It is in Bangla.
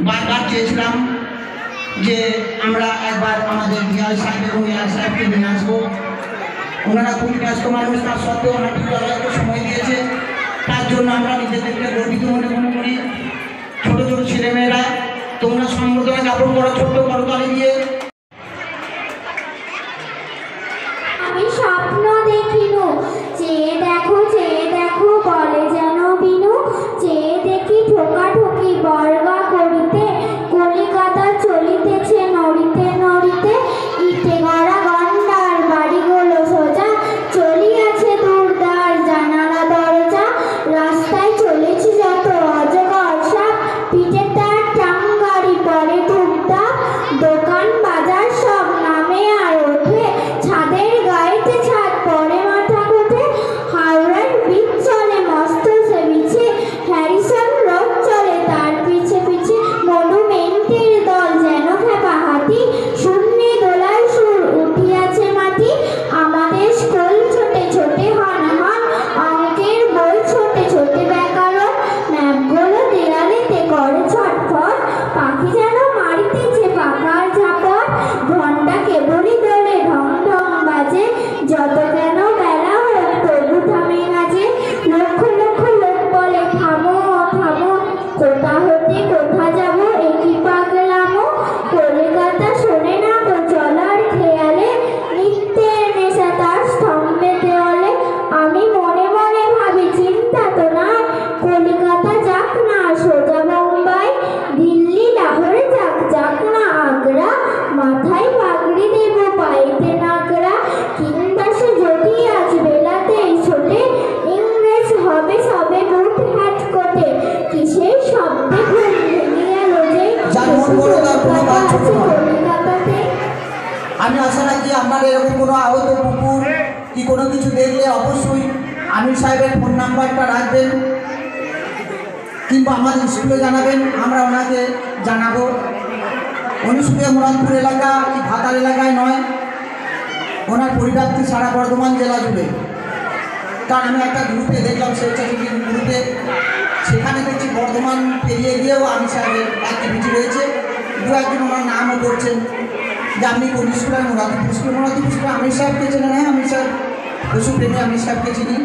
বারবার চেয়েছিলাম যে আমরা একবার আমাদের বিআই সাহেব এবং এআই সাহেবকে নিয়ে আসবো। ওনারা খুবই ব্যস্ত মানুষ, তার সত্ত্বেও অনেক বিদ্যালয়কে সময় দিয়েছে। তার জন্য আমরা নিজেদেরকে গর্বিত মনে করি। ছোট ছোট ছেলেমেয়েরা তোমরা সম্বোধনা জ্ঞাপন করো ছোট্ট করতালি দিয়ে। আমি স্বপ্ন দেখিনু, চেয়ে দেখো বলে যেন বিনু, চেয়ে দেখি ঠোকাঠুকি বর্গা করিতে, কলিকাতা চলিতেছে নড়িতে নড়িতে, ইটে গড়া গন্ডার বাড়িগুলো সোজা, চলিয়াছে দূরদার জানালা দরজা, রাস্তায় চলেছি যত অজগর সাপ, পিঠে তার টাঙ্গারি পরে টুকটাক, দোকান বাজার সব নামে আর ওঠে, ছাদের গায়েতে ছাদ পরে মাথা কোঠে, হাওড়ার বীজ চলে মস্ত সে বিছে, হ্যারিসন রোড চলে তার পিছে পিছে, মনুমেন্টের দল যেন খেপা হাতি, শূন্যে দোলায় সুর উঠিয়াছে মাটি, আমাদের স্কুল ছোটে ছোটে হন হন, অঙ্কের বই ছোটে ছোটে ব্যাকরণ, ম্যাপগুলো দেয়ালেতে করে ছটফট, পাখি যেন মারিতেছে পাকার ঝাপট, ঘন্টা কেবলই দোলে ঢং ঢং বাজে, যত কেন বেলা হোক তবু থামে না যে, লক্ষ লক্ষ লোক বলে থামো থামো, কোথা হতে কোথা যাব একই পাগলামো, কলিকাতা শোনে না তো চলার খেয়ালে, নিত্যের নেশা তার স্তম্ভে দেওয়ালে, আমি মনে মনে ভাবি চিন্তা তো নয়, কলিকাতা যাক না সোজা বোম্বাই, দিল্লি লাহোরে যাক যাক না আগ্রা, মাথায় পাগড়ি দেব পাইতে নাগরা, কিংবা সে যদি আজ বেলাতেই ছোটে, ইংরেজ হবে সবে বুট হ্যাট কোটে, কিসের শব্দে ঘুম ভেঙে গেল যে কলিকাতা আছে কলিকাতাতে। আমি আশা রাখি আপনার এরকম কোনো আহত কুকুর কি কোনো কিছু দেখলে অবশ্যই আমির সাহেবের ফোন নাম্বারটা রাখবেন কিংবা আমাদের স্কুলে জানাবেন, আমরা ওনাকে জানাবো। উনি শুধু মুরাদপুর এলাকা কি ভাতার এলাকায় নয়, ওনার পরিব্যাপ্তি সারা বর্ধমান জেলা জুড়ে। কারণ আমি একটা গ্রুপে দেখলাম, স্বেচ্ছাসেবী গ্রুপে, সেখানে দেখছি বর্ধমান পেরিয়ে গিয়েও আমির সাহেবের অ্যাক্টিভিটি রয়েছে। দু একজন ওনার নামও করছেন যে আপনি কোন স্কুলে, মুরাদপুর স্কুল। মুরাদপুর স্কুলে আমির সাহেবকে চেনে না, আমির সাহেব পশুপ্রেমী আমির সাহেবকে চিনি।